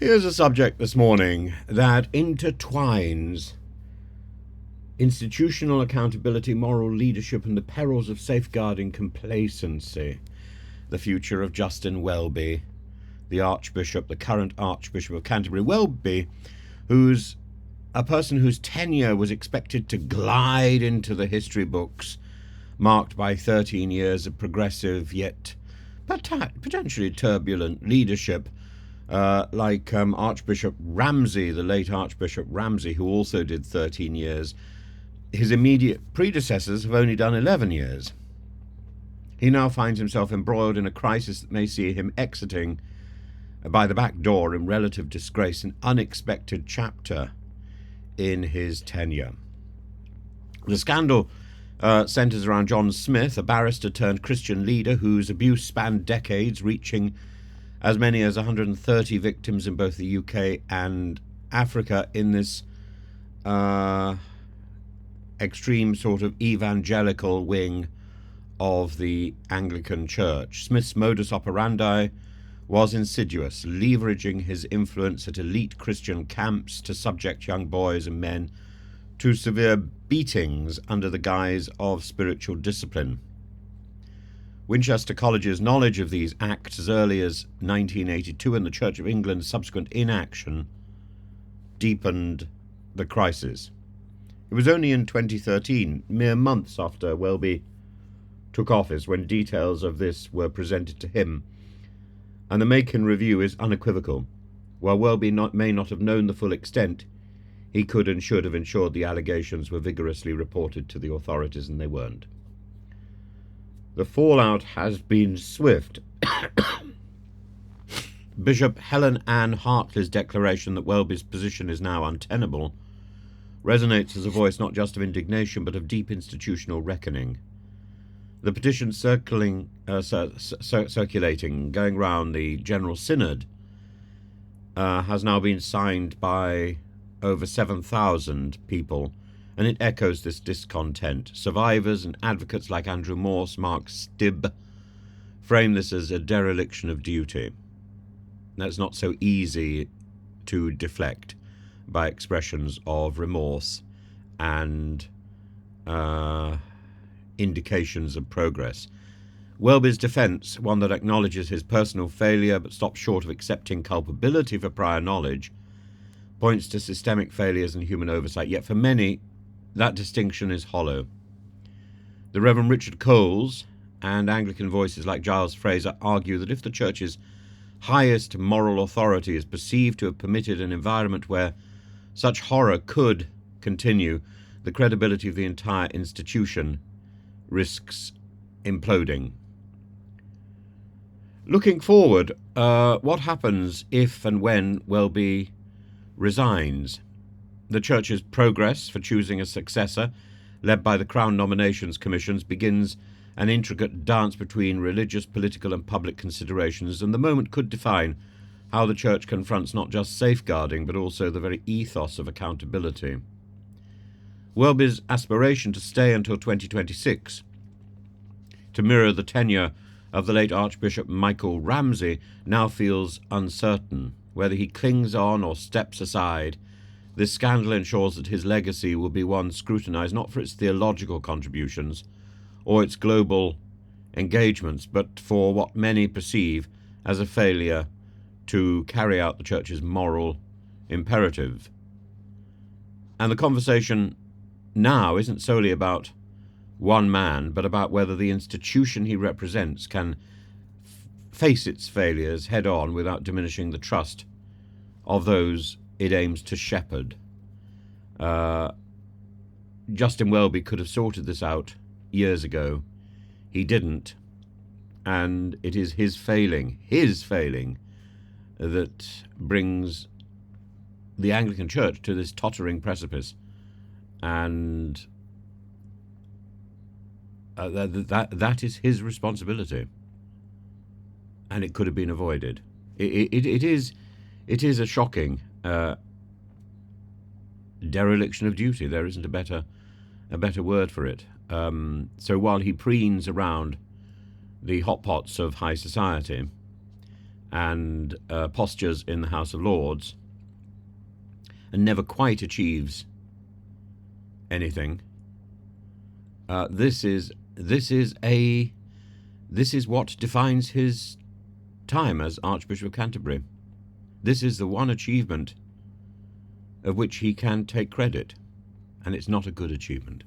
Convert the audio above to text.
Here's a subject this morning that intertwines institutional accountability, moral leadership, and the perils of safeguarding complacency. The future of Justin Welby, the current Archbishop of Canterbury. Welby, who's a person whose tenure was expected to glide into the history books, marked by 13 years of progressive yet potentially turbulent leadership, like Archbishop Ramsay, the late Archbishop Ramsay, who also did 13 years. His immediate predecessors have only done 11 years. He now finds himself embroiled in a crisis that may see him exiting by the back door in relative disgrace, an unexpected chapter in his tenure. The scandal centres around John Smyth, a barrister turned Christian leader whose abuse spanned decades, reaching as many as 130 victims in both the UK and Africa in this extreme sort of evangelical wing of the Anglican Church. Smith's modus operandi was insidious, leveraging his influence at elite Christian camps to subject young boys and men to severe beatings under the guise of spiritual discipline. Winchester College's knowledge of these acts as early as 1982 and the Church of England's subsequent inaction deepened the crisis. It was only in 2013, mere months after Welby took office, when details of this were presented to him, and the Macon review is unequivocal. While Welby may not have known the full extent, he could and should have ensured the allegations were vigorously reported to the authorities, and they weren't. The fallout has been swift. Bishop Helen-Ann Hartley's declaration that Welby's position is now untenable resonates as a voice not just of indignation but of deep institutional reckoning. The petition circulating, going round the General Synod, has now been signed by over 7,000 people, and it echoes this discontent. Survivors and advocates like Andrew Morse, Mark Stibb, frame this as a dereliction of duty. That's not so easy to deflect by expressions of remorse and indications of progress. Welby's defence, one that acknowledges his personal failure but stops short of accepting culpability for prior knowledge, points to systemic failures and human oversight, yet for many that distinction is hollow. The Reverend Richard Coles and Anglican voices like Giles Fraser argue that if the Church's highest moral authority is perceived to have permitted an environment where such horror could continue, the credibility of the entire institution risks imploding. Looking forward, what happens if and when Welby resigns? The Church's progress for choosing a successor, led by the Crown Nominations Commissions, begins an intricate dance between religious, political and public considerations, and the moment could define how the Church confronts not just safeguarding but also the very ethos of accountability. Welby's aspiration to stay until 2026, to mirror the tenure of the late Archbishop Michael Ramsay, now feels uncertain. Whether he clings on or steps aside, this scandal ensures that his legacy will be one scrutinised not for its theological contributions or its global engagements, but for what many perceive as a failure to carry out the Church's moral imperative. And the conversation now isn't solely about one man, but about whether the institution he represents can face its failures head on without diminishing the trust of those it aims to shepherd. Justin Welby could have sorted this out years ago. He didn't, and it is his failing that brings the Anglican Church to this tottering precipice, and that is his responsibility, and it could have been avoided. It is a shocking dereliction of duty. There isn't a better word for it. So while he preens around the hot pots of high society and postures in the House of Lords, and never quite achieves anything. This is what defines his time as Archbishop of Canterbury. This is the one achievement of which he can take credit, and it's not a good achievement.